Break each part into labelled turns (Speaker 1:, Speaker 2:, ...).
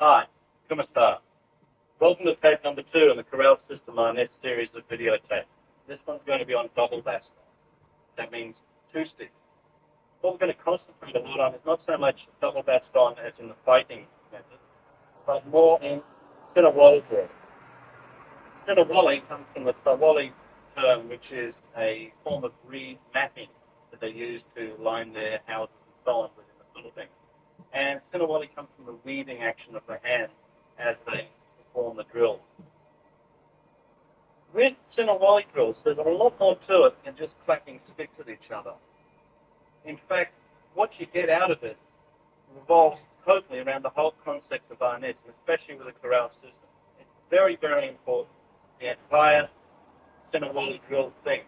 Speaker 1: Hi, come star. Welcome to tape number 2 in the Corral System Arnis series of video tapes. This one's going to be on double Baston. That means 2 sticks. What we're going to concentrate a lot on is not so much double Baston as in the fighting method, but more in Sinawali drill. Sinawali comes from the Sawali term, which is a form of reed mapping that they use to line their houses and so on within the Philippines. And Sinawali comes from the weaving action of the hands as they perform the drill. With Sinawali drills, there's a lot more to it than just clacking sticks at each other. In fact, what you get out of it revolves totally around the whole concept of Arnis, and especially with the Corral system. It's very, very important, the entire Sinawali drill thing.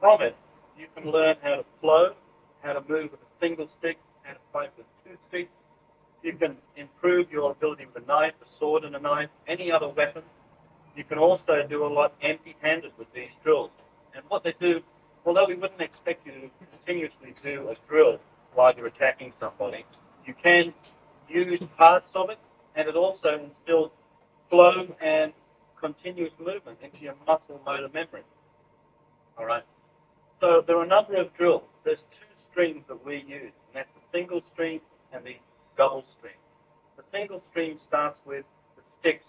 Speaker 1: From it, you can learn how to flow, how to move with a single stick, how to fight with 2 sticks. You can improve your ability with a knife, a sword and a knife, any other weapon. You can also do a lot empty-handed with these drills. And what they do, although we wouldn't expect you to continuously do a drill while you're attacking somebody, you can use parts of it, and it also instills flow and continuous movement into your muscle motor memory. All right. So there are a number of drills. There's 2 streams that we use, and that's the single stream and the double stream. The single stream starts with the sticks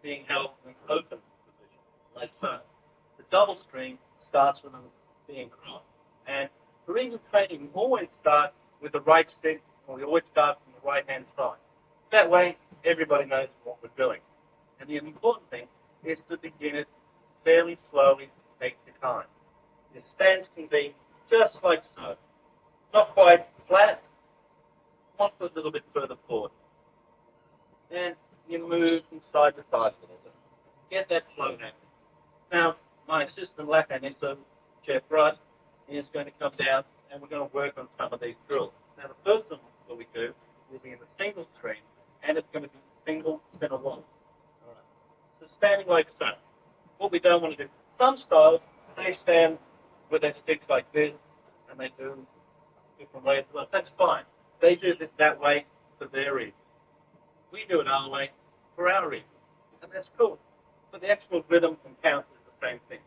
Speaker 1: being held in an open position, like so. The double stream starts with them being crossed. And for reason training, we always start with the right stick, or we always start from the right-hand side. That way, everybody knows what we're doing. And the important thing is to begin it fairly slowly, take your time. Your stance can be just like so. Not quite flat, one foot a little bit further forward. And you move from side to side a little bit. Get that flow happening. Now, my assistant lap so Geoff Rudd is going to come down and we're going to work on some of these drills. Now, the first one that we do will be in the single stream, and it's going to be single center one. All right. So standing like so. What we don't want to do, some styles, they stand with their sticks like this, and they do different ways. Well, that's fine. They do it that way for their reason. We do it our way for our reason, and that's cool. But the actual rhythm and count is the same thing.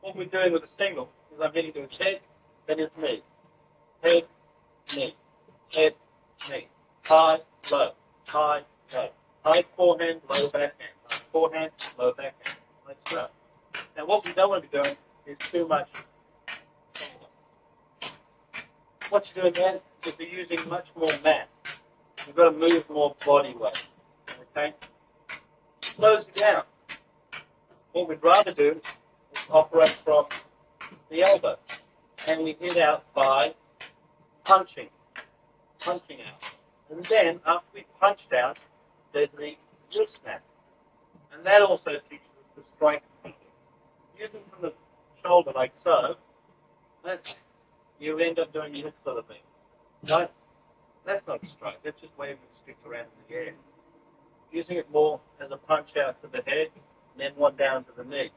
Speaker 1: What we're doing with a single is I'm hitting to his head, then his knee. Head, knee. Head, knee. High, low. High, low. High forehand, low backhand. High forehand, low backhand. Like so. Now what we don't want to be doing is too much. What you're doing then is you're using much more mass. You've got to move more body weight. Okay? Slows you down. What we'd rather do is operate from the elbow. And we hit out by punching. Punching out. And then, after we've punched out, there's the wrist snap. And that also teaches us the strike. Using from the shoulder like so, you end up doing this sort of thing. No, that's not a strike. That's just waving the stick around in the air. Using it more as a punch out to the head, and then one down to the knee.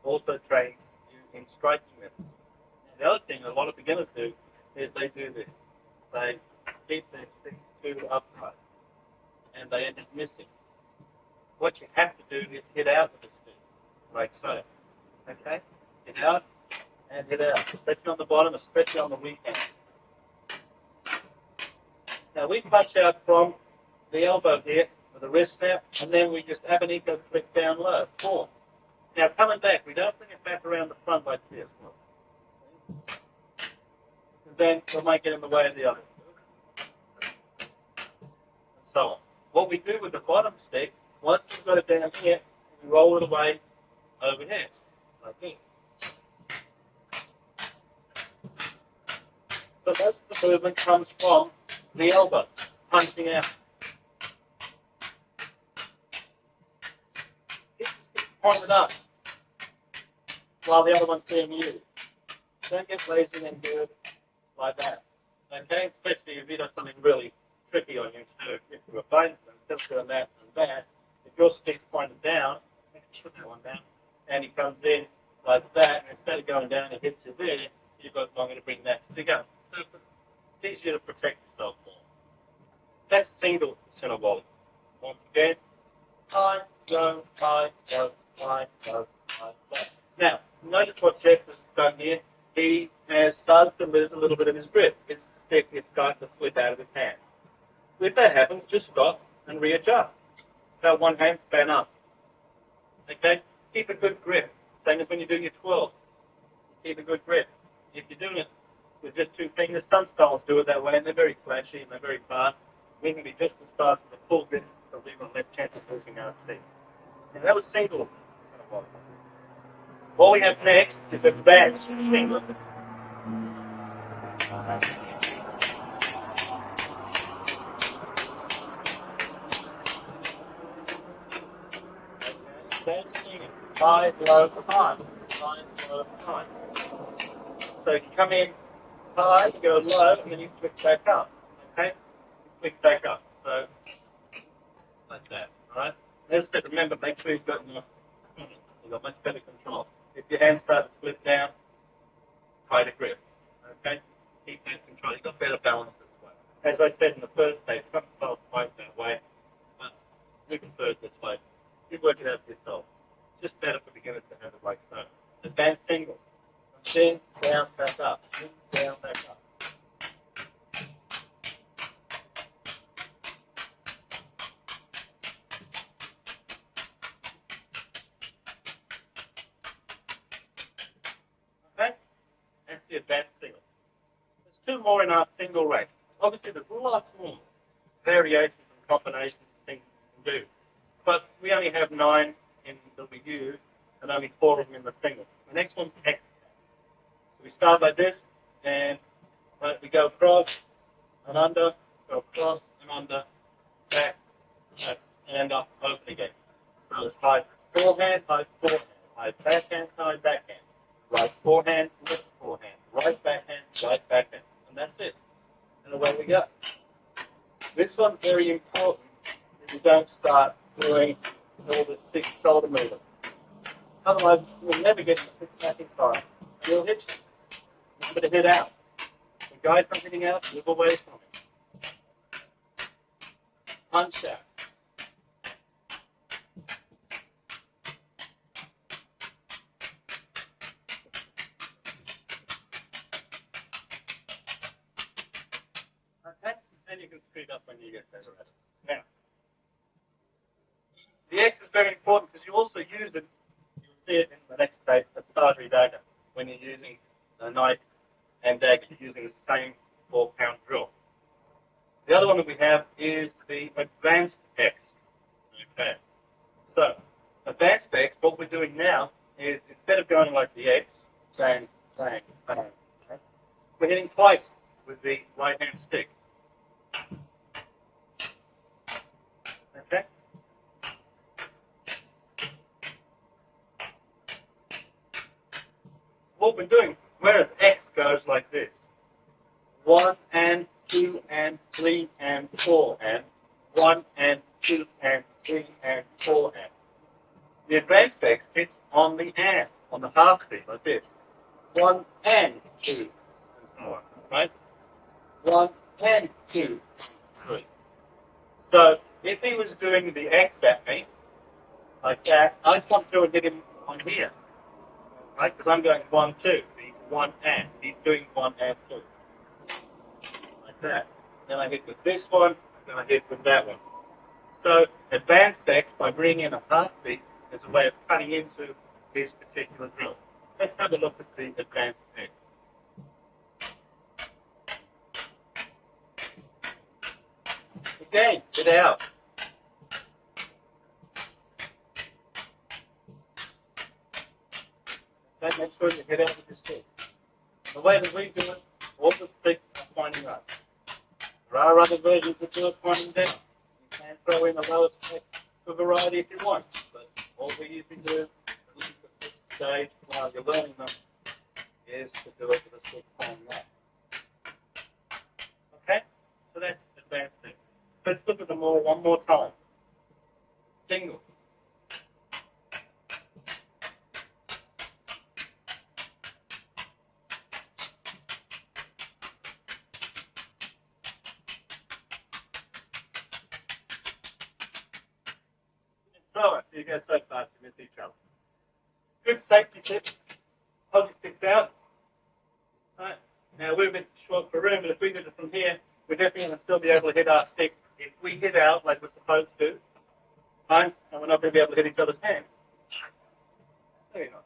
Speaker 1: Also trains you in striking method. The other thing a lot of beginners do is they do this. They keep their stick too upright, and they end up missing. What you have to do is hit out with the stick, like so. Okay? Hit out and hit out. Especially on the bottom, especially on the weak hand. Now we punch out from the elbow here with a wrist snap, and then we just abanico flick down low. 4. Now coming back, we don't bring it back around the front like this. And then we might get in the way of the other. And so on. What we do with the bottom stick, once we've got it down here, we roll it away over here, like this. So most of the movement comes from the elbow, punching out. Pointed up while the other one's being used. Don't get lazy and do it like that. Okay? Especially if you do something really tricky on you. So if you're fighting them, just doing that and that, if your stick's pointed down, put that one down, and he comes in like that, and instead of going down, it hits you there, you've got longer to bring that stick up. So it's easier to protect yourself more. That's single Sinawali. Once again, high, low, high, low, high, low, high, low. Now, notice what Geoff has done here. He has started to lose a little bit of his grip. His stick is starting to slip out of his hand. If that happens, just stop and readjust. So one hand span up. Okay? Keep a good grip. Same as when you're doing your 12. Keep a good grip. If you're doing it with just two fingers, some styles do it that way, and they're very flashy and they're very fast. We can be just as fast as a full grip, so we've got less chance of losing our stick. And that was single. What we have next is advanced single. High, low, high. High, low, high. So if you come in high, you go low, and then you switch back up. Okay? Switch back up. So, like that. Alright? Let's just remember, make sure you've got much better control. If your hands start to slip down, tighter grip. Okay? Keep that control. You've got better balance this way. As I said in the first stage, some styles fight that way, but we prefer it this way. You work it out yourself. Just better for beginners to have it like so. Advanced single. Chin, down, back up. Chin, down, back up. Okay? That's the advanced single. There's two more in our single range. Obviously, there's lots more variations and combinations of things you can do. But we only have 9 that we use, and only 4 of them in the single. The next one's X. We start like this, and we go across and under, go across and under, back, and up, open again. So it's high forehand, high forehand, high backhand, high backhand, right forehand, left forehand, right backhand, right backhand, and that's it. And away we go. This one's very important that you don't start doing all the 6 shoulder movements. Otherwise, you'll never get the 6 snapping time. You'll hit you. Remember to hit out. The guide from hitting out, move away from it. Punch out. Okay? And you can speed up when you get better at it. Now, the X is very important because you also use it, you'll see it in the next stage, the Sardry dagger, when you're using a knife and dagger, you're using the same 4-pound drill. The other one that we have is the advanced X. Okay. So, advanced X, what we're doing now is instead of going like the X, bang, bang, bang, okay, we're hitting twice with the right hand stick. Okay? What we're doing, whereas X goes like this. 1 and 2 and 3 and 4 and 1 and 2 and 3 and 4 and. The advanced X hits on the and, on the half beat, like this. 1 and 2 and so on, right? 1 and 2 and 3. So if he was doing the X at me, like that, I'd come through and hit him on here. Right? Because I'm going 1, 2. He's 1 and. He's doing 1 and 2. Like that. Then I hit with this one, then I hit with that one. So advanced X, by bringing in a half beat, is a way of cutting into his particular drill. Let's have a look at the advanced X. Again, get out. Okay, make sure you get out with your stick. The way that we do it, all the sticks are pointing up. There are other versions that do it pointing down. You can throw in a lower stick for variety if you want, but all we usually do, at least at this stage while you're learning them, is to do it with a stick pointing up. Okay? So that's advanced thing. Let's look at them all one more time. Single. Alright, so you go so fast you miss each other. Good safety tips. Hold your sticks out. Alright. Now we're a bit short for room, but if we did it from here, we're definitely going to still be able to hit our sticks. If we hit out like we're supposed to, fine, and we're not going to be able to hit each other's hands. There you go.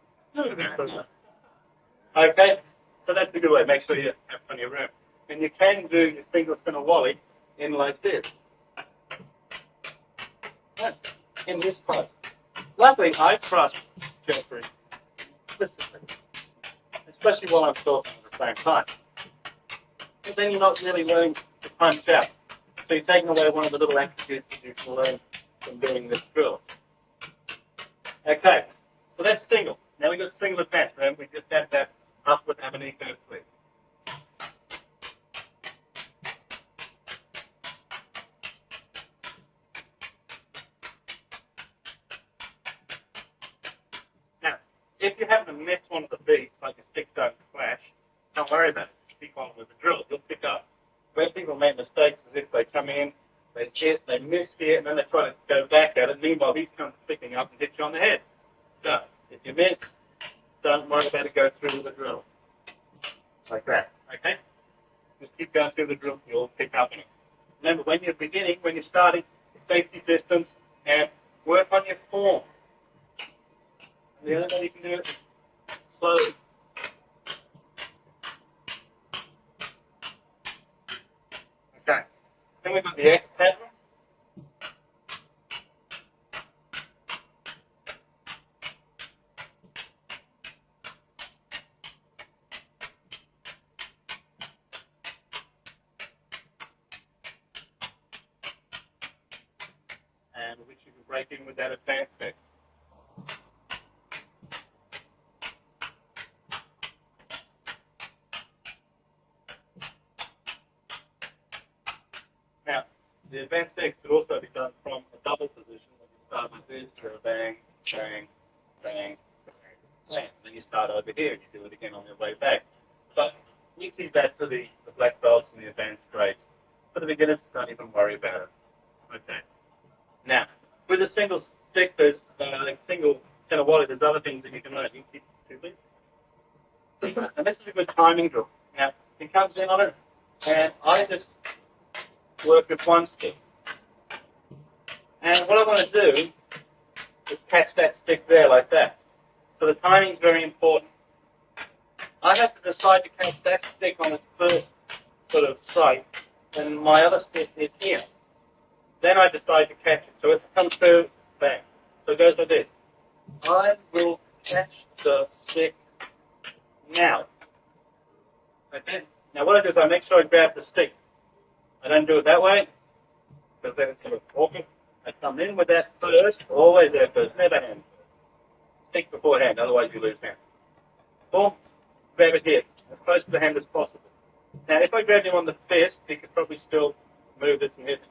Speaker 1: Okay, so that's a good way. Make sure you have plenty of room. And you can do your single spin or wally in like this. Right. In this part. Luckily, I trust Jeffrey, especially while I'm talking at the same time. But then you're not really learning to punch out. So you're taking away one of the little attributes that you can learn from doing this drill. Okay, so that's single. Now we've got single advance. Remember, we just had that upward Abenaki curve flip. Now, if you happen to miss one of the beats, like your sticks don't clash, don't worry about it. Keep on with the drill. You'll pick up. Where people make mistakes is if they come in, they hit, they miss here, and then they try to go back at it. Meanwhile, he comes picking up and hits you on the head. So, if you miss, don't worry about it. Go through the drill. Like that. Okay? Just keep going through the drill. You'll pick up on it. Remember, when you're beginning, when you're starting, safety distance, and work on your form. And the only way you can do it is slowly. Okay. Then we've got the X pattern. And which you can break in with that advanced X. Now, the advanced X could also be done from a double position. When you start like this, you're a bang, bang, bang, bang, bang. Then you start over here and you do it again on your way back. But you keep that for the black belts and the advanced grades. For the beginners, don't even worry about it. Okay. Now, with a single stick, there's a single center wallet, there's other things that you can learn. You can keep two please. And this is a good timing drill. Now, he comes in on it, and I just work with one stick. And what I want to do is catch that stick there like that. So the timing is very important. I have to decide to catch that stick on its first sort of strike, and my other stick is here. Then I decide to catch it. So if it comes through, bang. So it goes like this. I will catch the stick now. Okay? Now what I do is I make sure I grab the stick. I don't do it that way, because then it's sort of awkward. I come in with that first, always there first, never hand. Stick before hand, otherwise you lose hand. Boom, grab it here, as close to the hand as possible. Now if I grab him on the fist, he could probably still move this and hit it.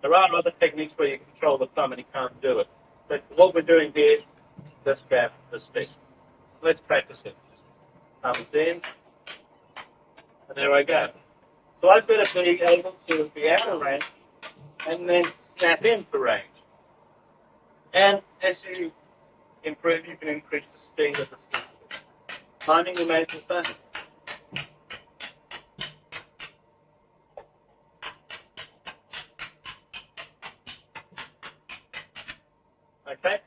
Speaker 1: There are other techniques where you control the thumb and he can't do it. But what we're doing here is let's grab the stick. Let's practice it. Thumbs in, and there I go. So I've got to be able to be out of range and then snap into range. And as you improve, you can increase the speed of the stick. Timing remains the same. Okay?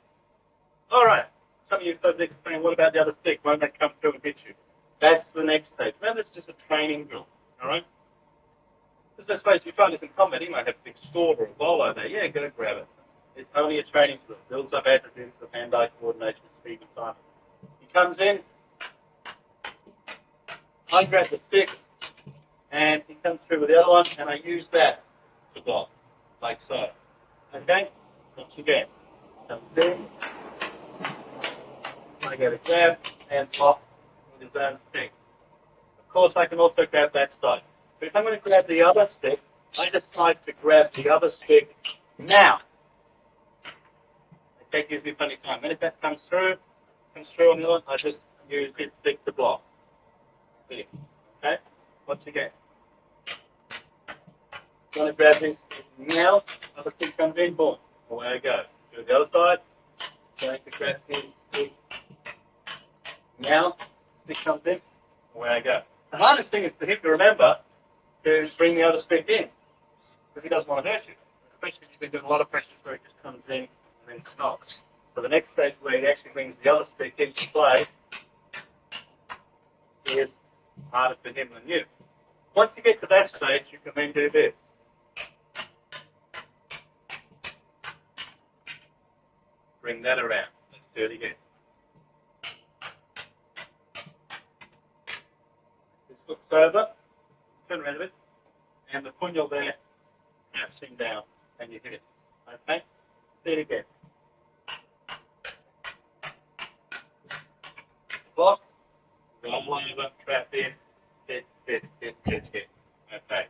Speaker 1: Alright. Some of you folks are saying, what about the other stick? Won't that come through and hit you? That's the next stage. Remember, it's just a training drill. Alright? Because I suppose if you find this in combat, you might have a big sword or a bolo there. Yeah, go grab it. It's only a training drill. Builds up attributes of hand-eye coordination, speed, and timing. He comes in. I grab the stick. And he comes through with the other one. And I use that to block. Like so. Okay? Once again. Comes in. I get a grab and pop with his own stick. Of course, I can also grab that side. But if I'm going to grab the other stick, I decide to grab the other stick now. Okay, gives me plenty of time. Then if that comes through on the other one, I just use this stick to block. Okay? Once again. I'm going to grab this now, other stick comes in, boom. Away I go. Do the other side. remember to bring the other stick in, because he doesn't want to hurt you, especially if you've been doing a lot of practice where it just comes in and then stops. So the next stage where he actually brings the other stick into play is harder for him than you. Once you get to that stage, you can then do this. Bring that around. Let's do it again. This looks over, turn around a bit, and the punyal there snaps him down, and you hit it. Okay? Do it again. Block, roll over, trap in, hit. Okay.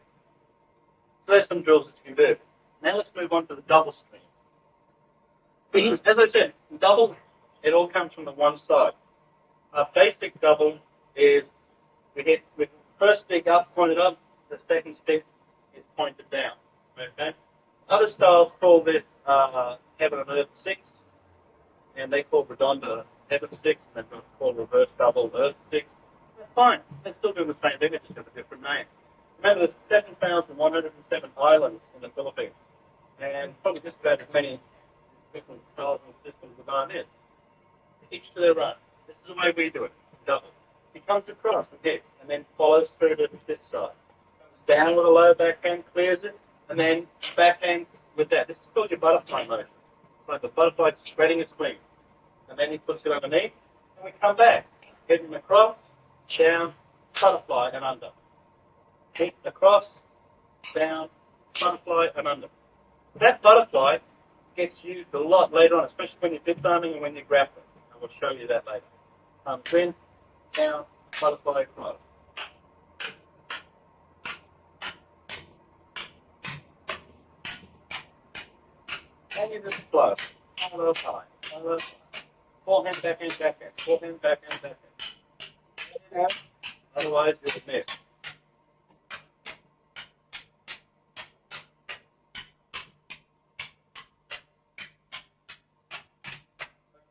Speaker 1: So there's some drills that you can do. Now let's move on to the double string. As I said, double, it all comes from the one side. Our basic double is we hit with the first stick up, pointed up, the second stick is pointed down. Okay? Other styles call this heaven and earth six, and they call redonda heaven six, and they call reverse double earth six. That's fine. They're still doing the same thing, they just have a different name. Remember, there's 7,107 islands in the Philippines, and probably just about as many different styles and systems of Arnis. Each to their own. This is the way we do it. Double. He comes across the hit and then follows through to this side. Comes down with a low backhand, clears it, and then backhand with that. This is called your butterfly motion. It's like the butterfly spreading its wings. And then he puts it underneath, and we come back. Hit him across, down, butterfly, and under. Hit across, down, butterfly, and under. That butterfly gets used a lot later on, especially when you're disarming and when you're grappling. And we'll show you that later. Comes in, down, butterfly, across. And you just flow. Follow high. Follow high. Forehand, backhand, backhand. Forehand, backhand, backhand. Otherwise, you'll miss.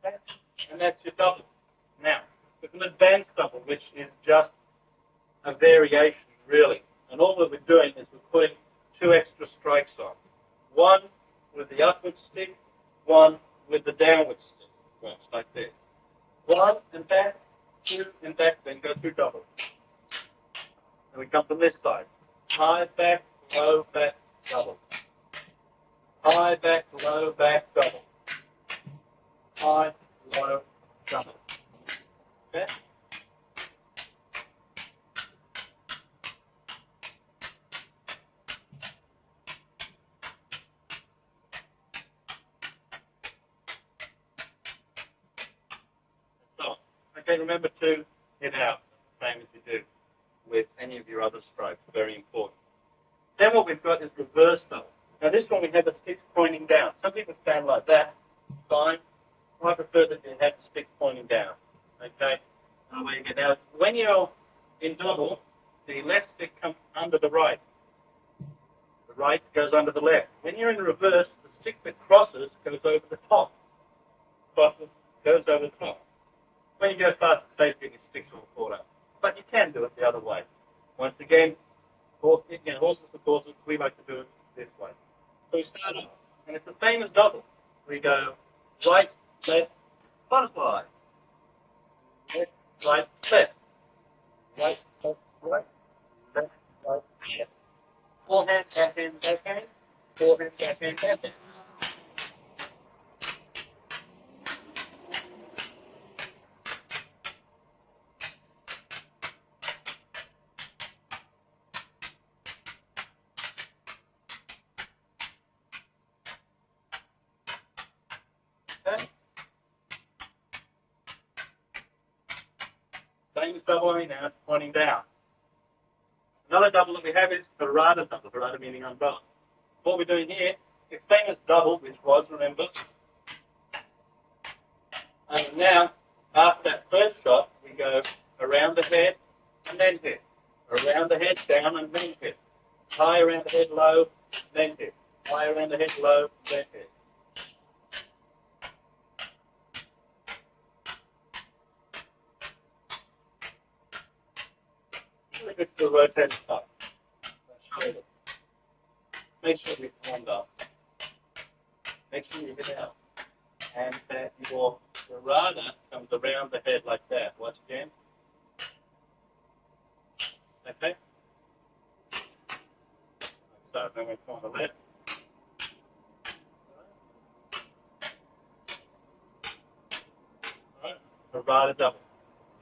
Speaker 1: Okay? And that's your double. Now, there's an advanced double, which is just a variation, really. And all that we're doing is we're putting two extra strikes on. One with the upward stick, one with the downward stick. Works like this. One and back, two and back, then go through double. And we come from this side. High back, low back, double. High back, low back, double. High, low, double. Okay? Okay, remember to hit out, same as you do with any of your other strokes, very important. Then what we've got is reverse double. Now this one we have the sticks pointing down. Some people stand like that, fine. I prefer that you have the sticks pointing down. Okay? Now, when you're in double, the left stick comes under the right. The right goes under the left. When you're in reverse, the stick that crosses goes over the top. Crosses, goes over the top. When you go fast and safety, your sticks will fall out. But you can do it the other way. Once again, horses for courses, we like to do it this way. So we start off, and it's the same as double. We go right, left, butterfly. Left, right, left. Right, left, right. Left, right, left. Forehand, backhand, backhand. Forehand, backhand, backhand. Okay. Same as double only now, it's pointing down. Another double that we have is Parada double, Parada meaning umbrella. What we're doing here is same as double, which was, remember. And now, after that first shot, we go around the head and then hit. Around the head, down and then hit. High around the head, low, then hit. High around the head, low, then hit. Good for rotating up. Make sure you stand up. Make sure you get out. And that your rudder comes around the head like that. Watch again. Okay? So then we find the left. Alright. The rudder double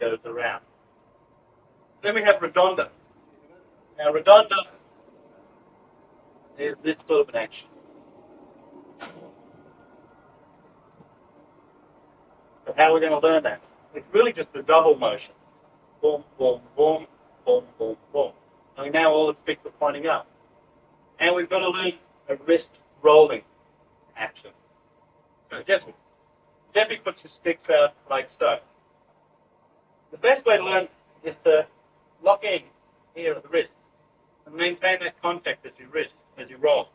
Speaker 1: goes around. Then we have redonda. Now redonda is this sort of an action. So how are we going to learn that? It's really just a double motion. Boom, boom, boom, boom, boom, boom. And now all the sticks are pointing up. And we've got to learn a wrist rolling action. So Jeffrey puts your sticks out like so. The best way to learn is to lock in here at the wrist and maintain that contact as you roll.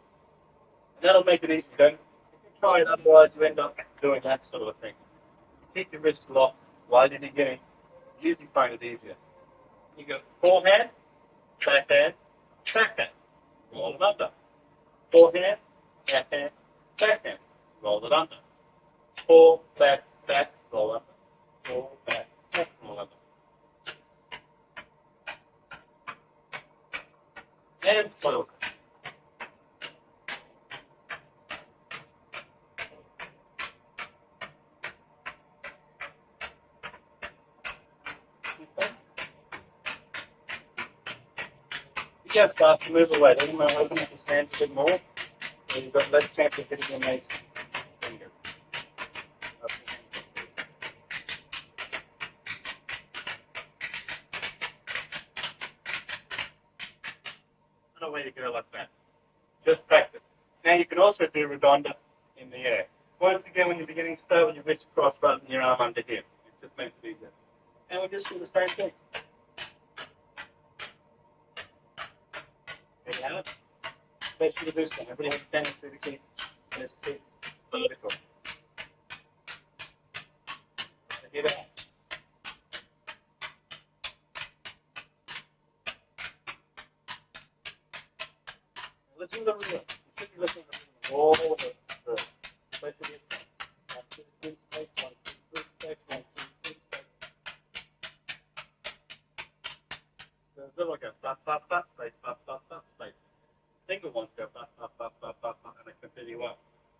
Speaker 1: And that'll make it easy. If you try it, otherwise you end up doing that sort of thing. Keep your wrist locked while you're beginning. You usually find it easier. You go forehand, backhand, backhand. Roll it under. Forehand, backhand, backhand. Roll it under. Fore, back, back, roll under. Fore, back, back, roll under. And float. Yeah, start to move away. Then you might open up your hands a bit more. So you've got less chance of hitting your mace finger. I don't know where you go like that. Just practice. Now you can also do redonda in the air. Once again, when you're beginning to start with your wrist crossed rather than your arm under here. It just makes it easier. And we just do the same thing. Out, especially this one. Everybody has a tendency to keep their feet vertical. So get out. Listen to the rhythm. You should be listening to the rhythm. All the especially this one. 1, 2, 3, 6, 1, 2, 3, 6, 1, 2, 3, 6. So it's like a ba ba ba space, ba ba ba space. Single ones go ba ba ba ba ba ba, and they continue on.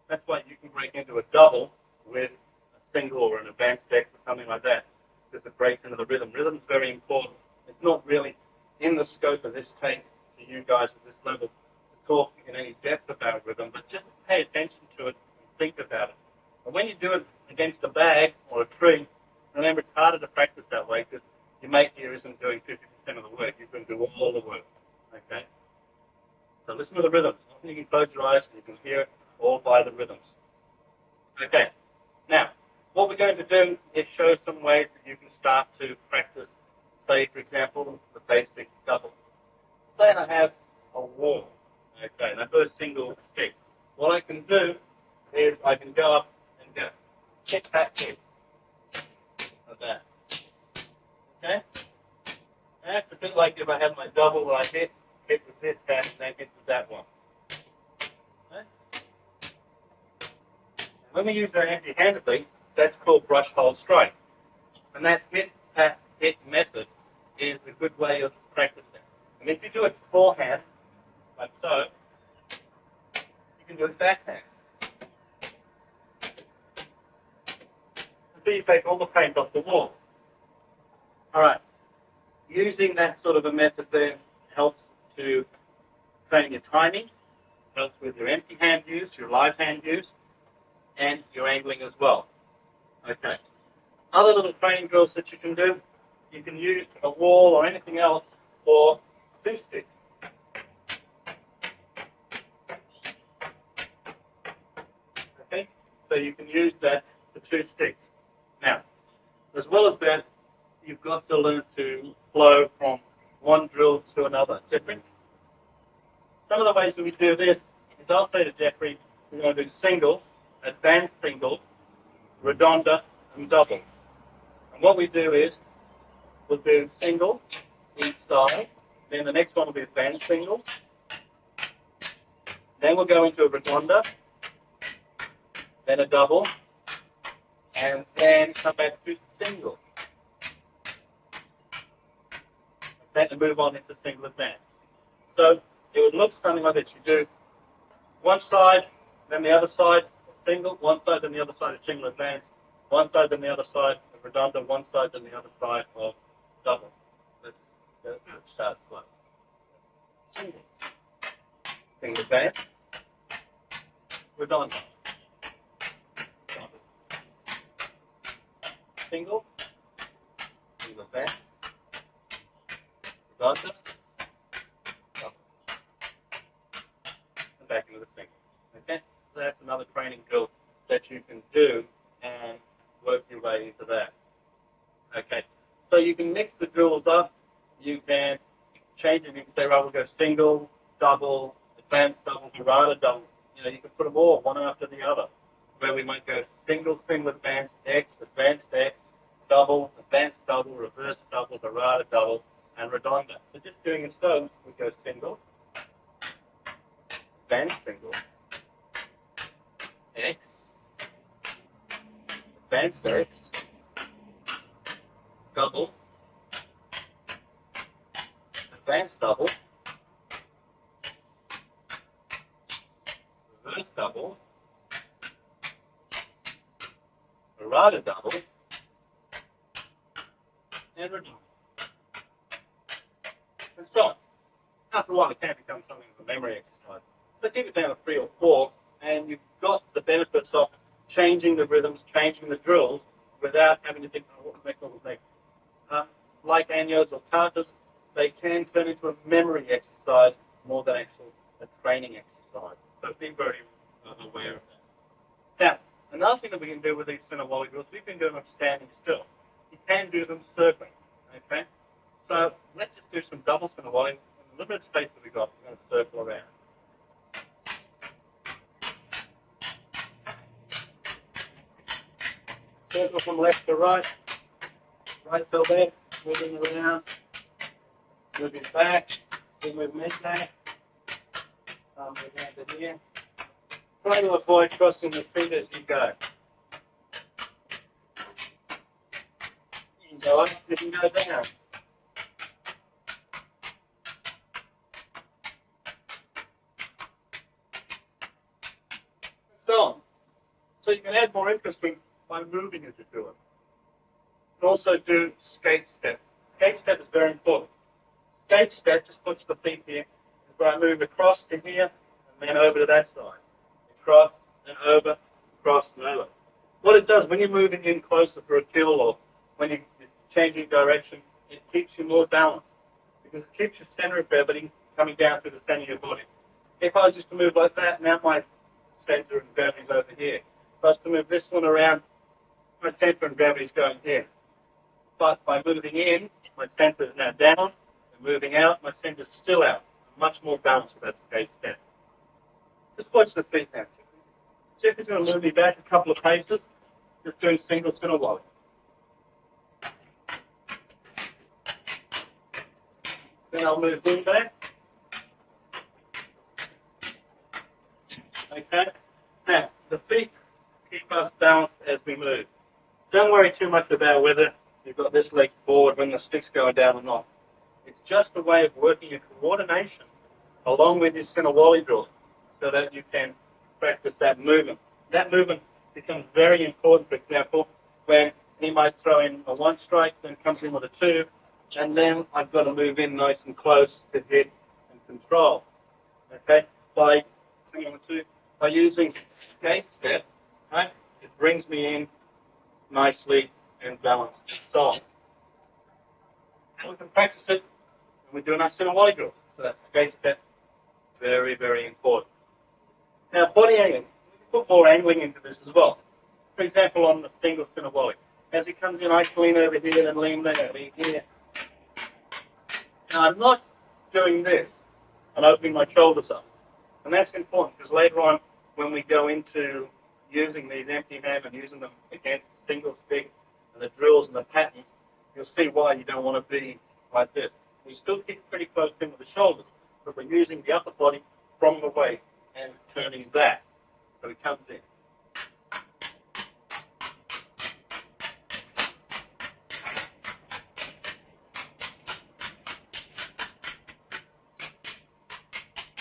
Speaker 1: That's why you can break into a double with a single or an advanced deck or something like that, because it breaks into the rhythm. Rhythm is very important. It's not really in the scope of this tape for you guys at this level to talk in any depth about rhythm, but just pay attention to it and think about it. And when you do it against a bag or a tree, remember it's harder to practice that way because your mate here isn't doing 50% of the work. You're going to do all the work. Okay? So listen to the rhythms. Often you can close your eyes and you can hear it all by the rhythms. Okay. Now, what we're going to do is show some ways that you can start to practice, say, for example, the basic double. Say I have a wall. Okay, and I've got a single stick. What I can do is I can go up and go. Kick that kick. Like that. Okay? That's a bit like if I have my double where I hit with this hand and then hit with that one. Okay? And when we use that empty-handedly, that's called brush hold strike. And that hit, tap, hit method is a good way of practicing. And if you do it forehand, like so, you can do it backhand. So you take all the paint off the wall. Alright. Using that sort of a method there helps to train your timing, helps with your empty hand use, your live hand use, and your angling as well. Okay. Other little training drills that you can do, you can use a wall or anything else for two sticks. Okay? So you can use that for two sticks. Now, as well as that, you've got to learn to flow from one drill to another. Different. Some of the ways that we do this is I'll say to Jeffrey, we're going to do single, advanced single, redonda, and double. And what we do is we'll do single each side, Then the next one will be advanced single. Then we'll go into a redonda, then a double, and then come back to single. Then to move on into single advance. So it would look something like this. You do one side, then the other side single, one side, then the other side of single advance, one side, then the other side of redonda, one side, then the other side of double. Let's start slow. Single. Single advance. Redonda. Single. Single advance. Redonda. Double. And back into the single. Okay? So that's another training drill that you can do and work your way into that. Okay? So you can mix the drills up. You can change it. You can say, right, we'll go single, double, advanced double, dorada double. You know, you can put them all one after the other. Where we might go single, single, advanced X, double, advanced double, reverse double, dorada double, and redonda. So just doing it so, we go single, advanced single, X, advanced X, double, advanced double, reverse double, dorada double, and redonda. And so on. After a while, it can become something of a memory exercise. So keep it down to 3 or 4, and you've got the benefits of changing the rhythms, changing the drills, without having to think, oh, what was next, what was next. Like anyos or katas, they can turn into a memory exercise more than actual a training exercise. So be very aware of that. Now, another thing that we can do with these Sinawali drills, we've been doing them standing still. You can do them circling, okay? So let's just do some double Sinawali. In the limited space that we've got, we're going to circle around. Circle from left to right, right to left, moving around, moving back, we move mid-back, move down to here. Try to avoid crossing the feet as you go. You can go up, you can go down. So you can add more interest by moving as you do it. You can also do skate step. Skate step is very important. Skate step just puts the feet here. Where I move across to here and then over to that side. Across and over, across and over. What it does when you're moving in closer for a kill or when you're changing direction, it keeps you more balanced because it keeps your center of gravity coming down to the center of your body. If I was just to move like that, now my center of gravity is over here. If I was to move this one around, my center of gravity is going here. But by moving in, my center is now down, and moving out, my center is still out. I'm much more balanced with that skate step. Just watch the feet now. Jeff is going to move me back a couple of paces, just doing single Sinawali. Then I'll move him back. Okay? Now, the feet keep us balanced as we move. Don't worry too much about whether you've got this leg forward when the stick's going down or not. It's just a way of working your coordination along with your Sinawali drill so that you can practice that movement. That movement becomes very important, for example, when he might throw in a 1 strike, then comes in with a 2, and then I've got to move in nice and close to hit and control. Okay? By using skate step, right, it brings me in nicely and balanced. So we can practice it when we're doing our Sinawali drill. So that skate step, very, very important. Now, body angling. We put more angling into this as well. For example, on the single Sinawali. As he comes in, I lean over here and lean there, lean here. Now, I'm not doing this and opening my shoulders up. And that's important because later on, when we go into using these empty hand and using them against single stick and the drills and the patterns, you'll see why you don't want to be like this. We still keep pretty close in with the shoulders, but we're using the upper body from the waist and turning back. So it comes in.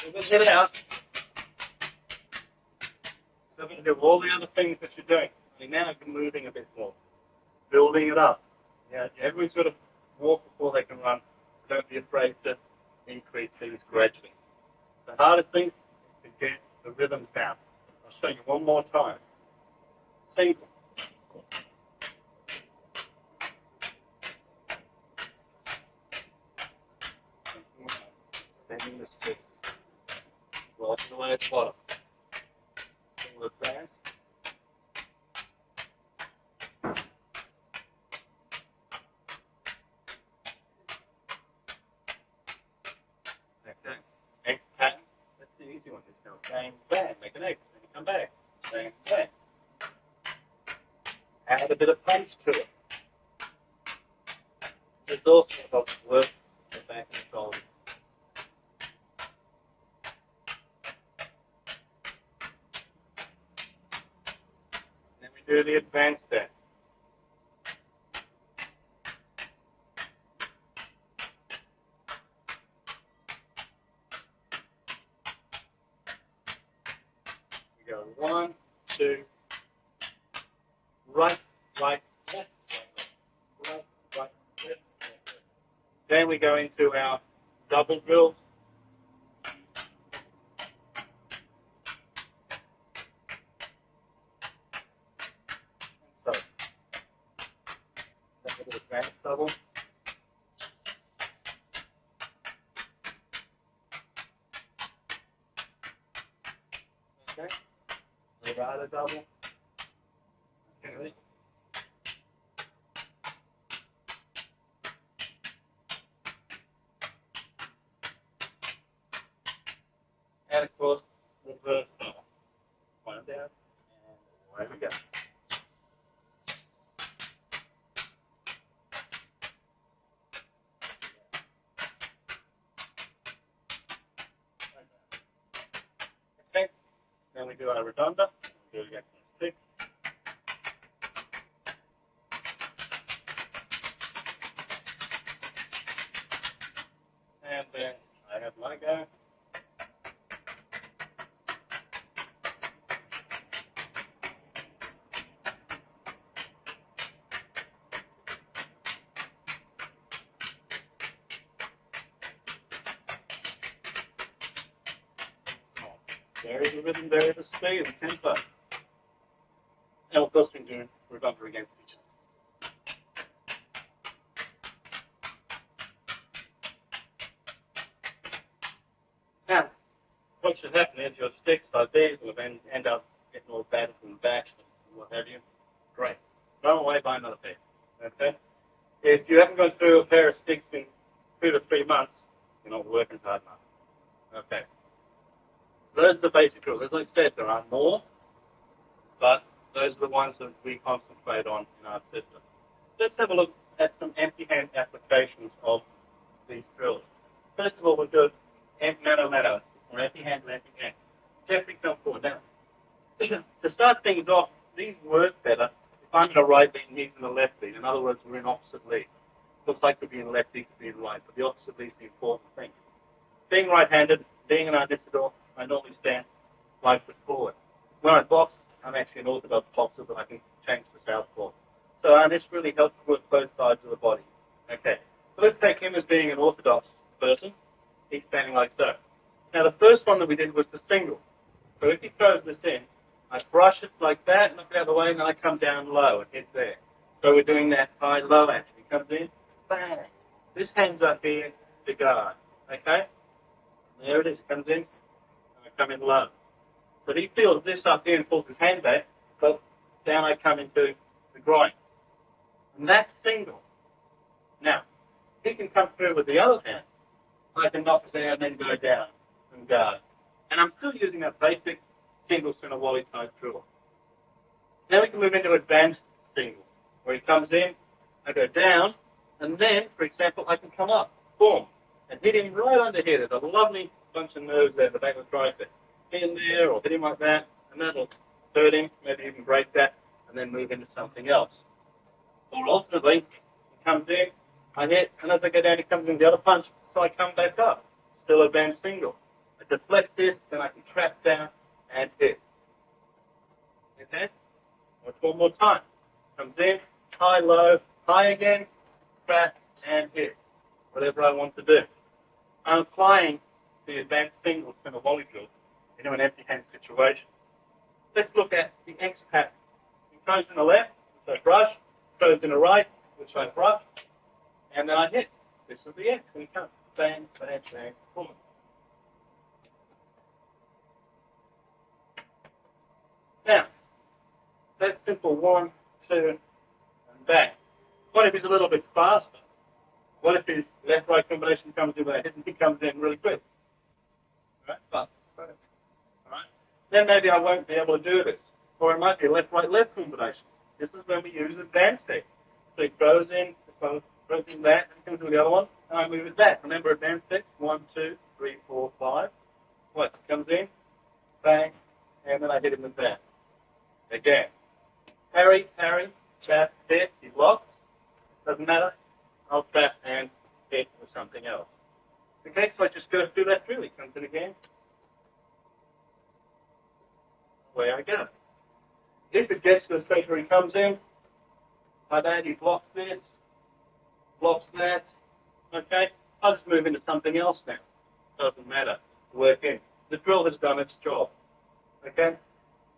Speaker 1: We're going to hit out. So we're going to do all the other things that you're doing. And now you're moving a bit more. Building it up. Yeah, everyone's got to walk before they can run. So don't be afraid to increase things gradually. The hardest thing is to get the rhythm down. I'll show you one more time. Single. Bending the stick. Walking away at the bottom. Single advance. Okay. X pattern. That's the easy one. Just go bang, bang, make an X, then you come back. Bang, bang. Add a bit of punch to it. This also helps work the back and shoulders. Then we do the advanced step. We go 1, 2, right, left, right, left. Then we go into our double drills. So, that's a bit of advanced double. Okay. Levada double. Okay. And of course, reverse double. One down, and away we go. Okay, then we do our redonda. Do it again from the stick. And then I have my go. Vary the rhythm, vary the speed, and tempo. And of course we do redonda against each other. Now, what should happen is your sticks like these will then end up getting all battered from the back and what have you. Great. Throw away, buy another pair. Okay? If you haven't gone through a pair of sticks in 2 to 3 months, you're not working hard enough. Okay. Those are the basic rules. As I said, there are more, but those are the ones that we concentrate on in our system. Let's have a look at some empty hand applications of these drills. First of all, we'll do mano, or empty hand to empty hand. Jeffrey, come forward now. To start things off, these work better if I'm in a right lead and he's in a left lead. In other words, we're in opposite leads. Looks like we're being left, he could be in right, but the opposite lead is the important thing. Being right-handed, being an arnicidor, I normally stand 5 foot forward. When I box, I'm actually an orthodox boxer, but I can change to southpaw. So this really helps work both sides of the body. Okay, so let's take him as being an orthodox person. He's standing like so. Now the first one that we did was the single. So if he throws this in, I brush it like that, knock it out of the way, and then I come down low and hit there. So we're doing that high-low action. He comes in, bang. This hand's up here to guard. Okay? There it is. It comes in. Come in low. But he feels this up here and pulls his hand back, but down I come into the groin. And that's single. Now, he can come through with the other hand. I can knock it down and then go down and guard. And I'm still using that basic single center wally type drill. Now we can move into advanced single, where he comes in, I go down, and then, for example, I can come up. Boom. and hit him right under here. There's a lovely bunch of nerves there at the back of the tricep. Hit him there or hit him like that, and that'll hurt him, maybe even break that, and then move into something else. Or ultimately, he comes in, I hit, and as I go down, he comes in the other punch, so I come back up. Still advanced single. I deflect this, then I can trap down and hit. Okay? One more time. Comes in, high, low, high again, trap, and hit. Whatever I want to do. I'm applying the advanced single center volley drill into an empty hand situation. Let's look at the X pattern. He throws in the left, which I brush, throws in the right, which I brush, and then I hit. This is the X, and he comes. Bang, bang, bang, boom. Now, that's simple 1, 2, and bang. What if he's a little bit faster? What if his left-right combination comes in with a hit and he comes in really quick? Right? All right? Then maybe I won't be able to do this. Or it might be a left-right-left combination. This is when we use advanced tech. So he throws in that, and comes to the other one, and I move it back. Remember advanced tech? 1, 2, 3, 4, 5. What? Comes in, bang, and then I hit him with that. Again. Parry, trap, hit, he blocks. Doesn't matter. I'll trap and hit with something else. Okay, so I just go through that drill. He comes in again. Away I go. If it gets to the stage where he comes in, like that, he blocks this, blocks that. Okay, I'll just move into something else now. Doesn't matter. Work in. The drill has done its job. Okay?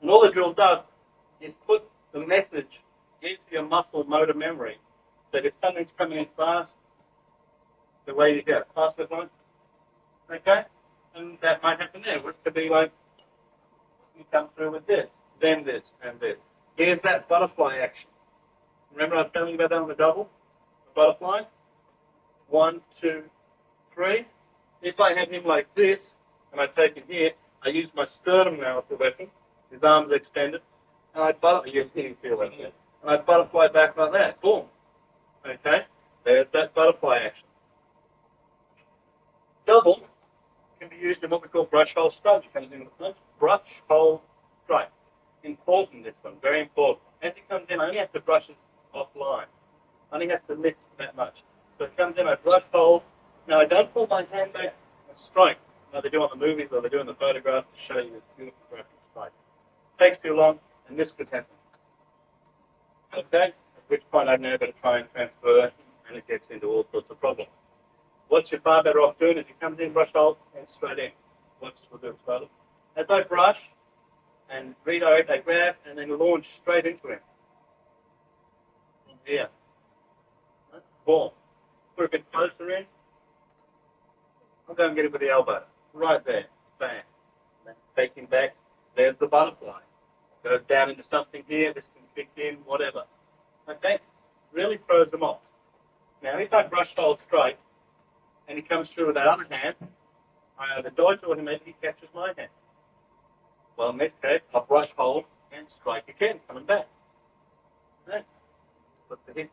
Speaker 1: And all the drill does is put the message into your muscle motor memory that if something's coming in fast, the way you go, fast with one. Okay? And that might happen there. It could be like, you come through with this, then this, and this. Here's that butterfly action. Remember I was telling you about that on the double? The butterfly? 1, 2, 3. If I have him like this, and I take him here, I use my sternum now as the weapon. His arms extended, and I butterfly. You can feel that, yeah? And I butterfly back like that. Boom. Okay? There's that butterfly action. Double can be used in what we call brush hole strike. It comes in with the brush hole strike. Important, this one. Very important. As it comes in, I only have to brush it offline. I only have to lift that much. So it comes in, I brush hold. Now I don't pull my hand back and strike. Now they do on the movies or they do in the photographs to show you this beautiful graphic strike. Takes too long, and this could happen. Okay? At which point I've now got to try and transfer, and it gets into all sorts of problems. What you're far better off doing is you come in, brush hold, and straight in. Watch this, we'll do it slowly. As I brush and redirect, I grab and then launch straight into him. Here. Boom. Put a bit closer in. I'll go and get it with the elbow. Right there. Bang. Then take him back. There's the butterfly. Goes down into something here. This can kick in, whatever. Okay? Really throws them off. Now, if I brush hold straight, and he comes through with that other hand, I either dodge or maybe he catches my hand. Well, in this case, I'll brush hold and strike again, coming back. Okay? Put the hit.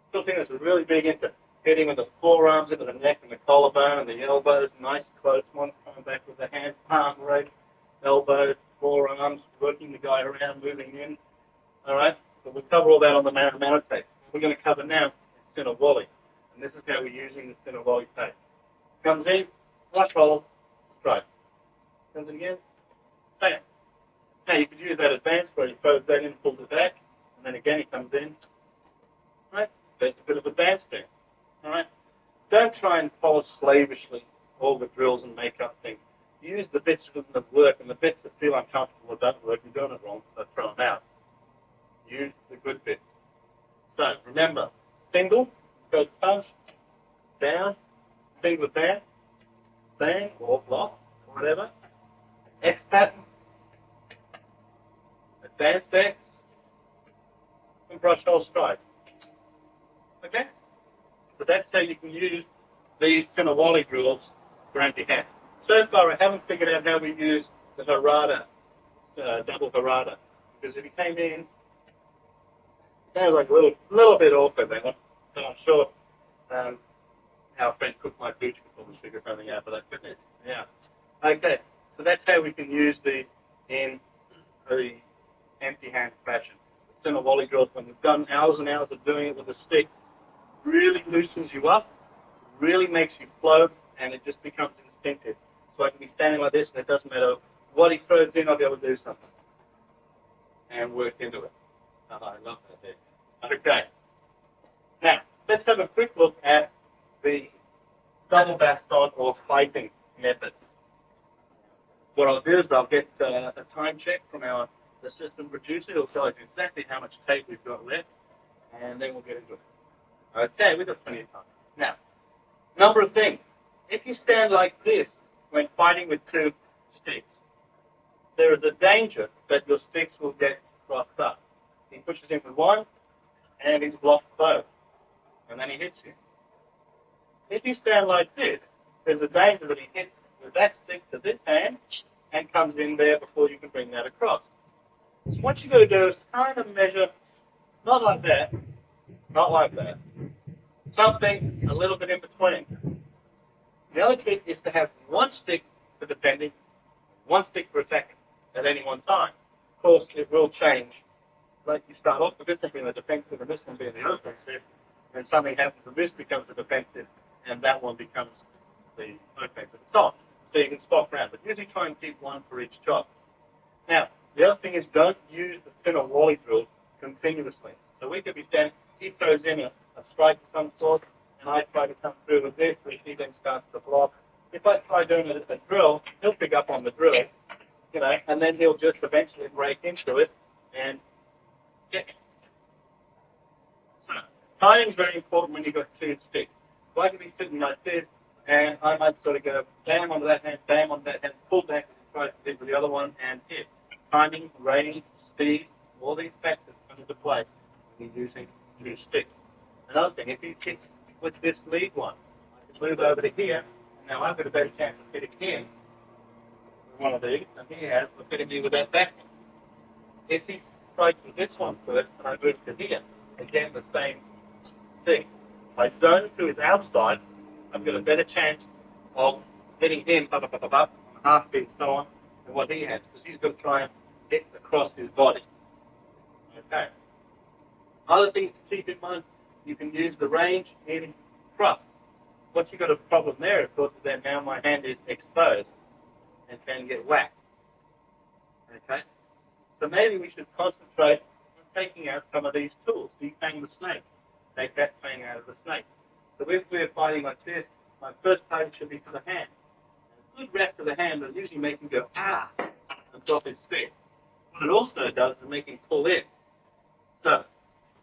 Speaker 1: Still think this is really big into hitting with the forearms into the neck and the collarbone and the elbows, nice close ones, coming back with the hand, palm rake, elbows, forearms, working the guy around, moving in. All right? So we'll cover all that on the Maritime. We're going to cover now center volley. And this is how we're using the center volley tape. Comes in, brush hold, strike. Comes in again, bam. Now you could use that advance where he throws that in, pulls it back, and then again he comes in. Right? There's a bit of advance there. All right? Don't try and follow slavishly all the drills and make up things. Use the bits that work, and the bits that feel uncomfortable or don't work, you're doing it wrong, so throw them out. Use the good bits. So remember, single, goes punch, down, single down, bang, or block, or whatever. X pattern, advanced X, and brush hole strike. Okay? So that's how you can use these center volley drills for anti-hand. So far, I haven't figured out how we use the Harada, double Harada. Because if he came in, it sounds like a little bit awkward, that one. So I'm sure our friend cooked my food, you can probably figure something out for that, couldn't it? Yeah. Okay, so that's how we can use these in the empty-hand fashion. The center volley drills, when we've done hours and hours of doing it with a stick, really loosens you up, really makes you flow, and it just becomes instinctive. So I can be standing like this, and it doesn't matter what he throws in, I'll be able to do something and work into it. Oh, I love that there. Okay. Now, let's have a quick look at the double baston or fighting method. What I'll do is I'll get a time check from the system producer. He'll tell us exactly how much tape we've got left, and then we'll get into it. Okay, we've got plenty of time. Now, number of things. If you stand like this when fighting with two sticks, there is a danger that your sticks will get crossed up. He pushes in with one, and he's blocked both, and then he hits you. If you stand like this, there's a danger that he hits with that stick to this hand and comes in there before you can bring that across. So what you've got to do is kind of measure, not like that, something a little bit in between. The other trick is to have one stick for defending, one stick for attacking at any one time. Of course, it will change. Like you start off with this one being the defensive and this one being the offensive, and something happens and this becomes the defensive, and that one becomes the offensive. So you can swap around, but usually try and keep one for each job. Now, the other thing is don't use the thinner wally drill continuously. So we could be standing, he throws in a strike of some sort, and I try to come through with this, which he then starts to block. If I try doing it as a drill, he'll pick up on the drill, and then he'll just eventually break into it and get me. So, timing is very important when you've got two sticks. So I can be sitting like this, and I might sort of go bam onto that hand, bam onto that hand, pull back and try to hit with the other one, and hit. Timing, range, speed, all these factors come into play when you're using two sticks. Another thing, if you kick with this lead one, I can move over to here, and now I've got a better chance of hitting him with one of these, and he has of hitting me with that back one. If he strikes with this one first, and I move to here, again the same thing. By zoning through his outside, I've got a better chance of hitting him on half beat and so on than what he has, because he's going to try and hit across his body. Okay. Other things to keep in mind, you can use the range in thrust. What you've got a problem there, of course, is that now my hand is exposed and can get whacked. Okay? So maybe we should concentrate on taking out some of these tools. Defang the snake. Take that fang out of the snake. So if we're fighting like this, my first target should be to the hand. A good rap to the hand will usually make him go, ah, and drop his stick. What it also does is make him pull in. So,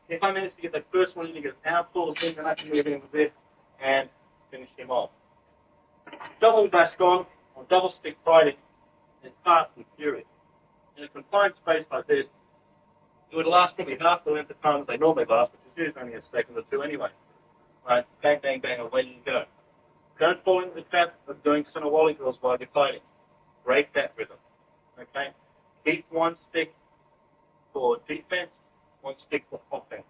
Speaker 1: if I manage to get that first one in, he goes out, pulls in, then I can move in with this and finish him off. Double baston or double stick fighting is fast and furious. In a confined space like this, it would last probably half the length of time that they normally last, which is usually only a second or two anyway. Right, bang, bang, bang, away you go. Don't fall into the trap of doing center wally drills while you're fighting. Break that rhythm. Okay? Keep one stick for defense, one stick for offense.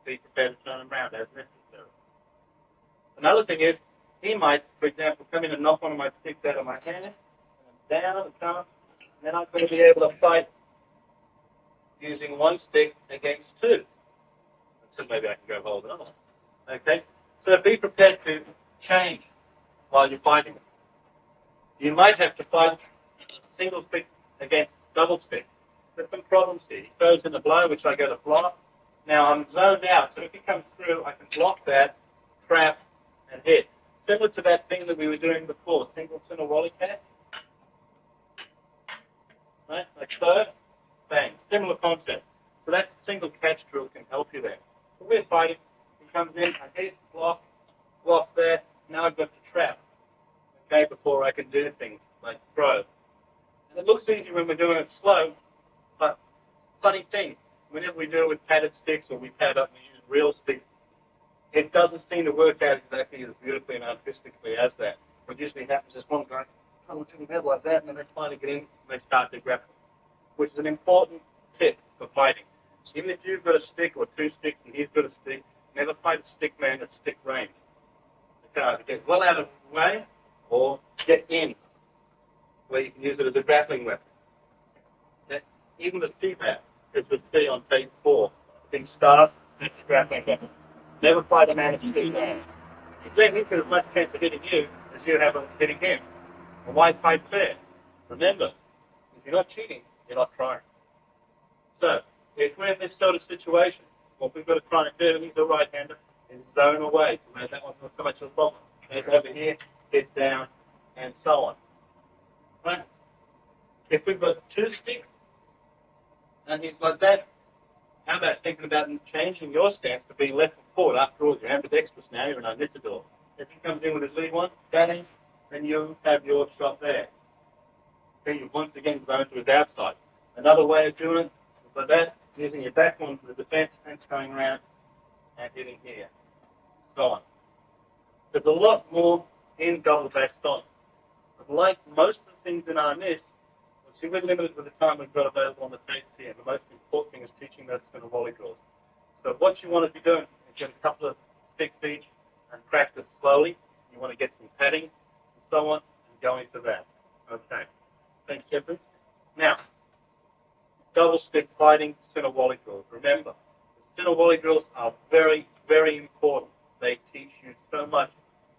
Speaker 1: Be prepared to turn them around as necessary. Another thing is, he might, for example, come in and knock one of my sticks out of my hand, and down and down, and then I'm going to be able to fight using one stick against two. So maybe I can go hold another one. Okay? So be prepared to change while you're fighting. You might have to fight single stick against double stick. There's some problems here. He throws in the blow, which I go to block. Now I'm zoned out, so if he comes through, I can block that, trap, and hit. Similar to that thing that we were doing before, single center wally catch. Right? Like so, bang. Similar concept. So that single catch drill can help you there. So we're fighting. He comes in, I hit, block there. Now I've got to trap. Okay, before I can do things like throw. And it looks easy when we're doing it slow, but funny thing, whenever we do it with padded sticks or we pad up and use real sticks, it doesn't seem to work out exactly as beautifully and artistically as that. What usually happens is one guy comes in the head like that, and then they finally get in and they start to grapple, which is an important tip for fighting. Even if you've got a stick or two sticks and he's got a stick, never fight a stick man at stick range. You can either get well out of the way or get in, where you can use it as a grappling weapon. Okay? Even the C-map, as we see on page 4, things start, it's a grappling weapon. Never fight a man at C-map. Then he's got as much chance of hitting you as you have of hitting him. And why fight fair? Remember, if you're not cheating, you're not trying. So, if we're in this sort of situation, what we've got to try and do, he's a right-hander, is zone away. That one's not so much of a problem. It's over here, hit down, and so on. Right? If we've got 2 sticks, and he's like that, how about thinking about changing your stance to being left and forward? After all, you're ambidextrous now, you're an omnitador. If he comes in with his lead one, bang, then you have your shot there. Then you once again go to his outside. Another way of doing it is like that, using your back one for the defense and going around and hitting here. So on. There's a lot more in double Baston. But like most of the things in Arnis, see, we're limited with the time we've got available on the tapes here. The most important thing is teaching those kind of volley drills. So what you want to be doing is get a couple of sticks each and practice slowly. You want to get some padding and so on, and go into that. Okay. Thanks, Jeffrey. Now, double stick fighting center volley drills. Remember, the center volley drills are very, very important. They teach you so much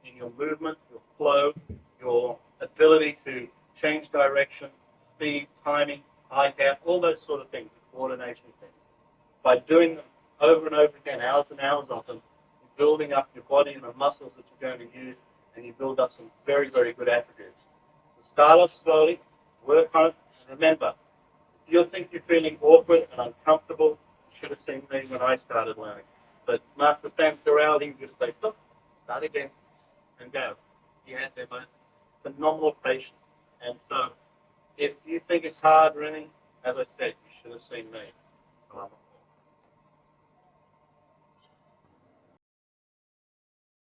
Speaker 1: in your movement, your flow, your ability to change direction, speed, timing, eye gap, all those sort of things, coordination things. By doing them over and over again, hours and hours of them, you're building up your body and the muscles that you're going to use, and you build up some very, very good attributes. So start off slowly, work on it, and remember, if you think you're feeling awkward and uncomfortable, you should have seen me when I started learning. But Master Sam Corral, he would just say, look, start again, and go. He had their most phenomenal patience. And so, if you think it's hard running, as I said, you should have seen me.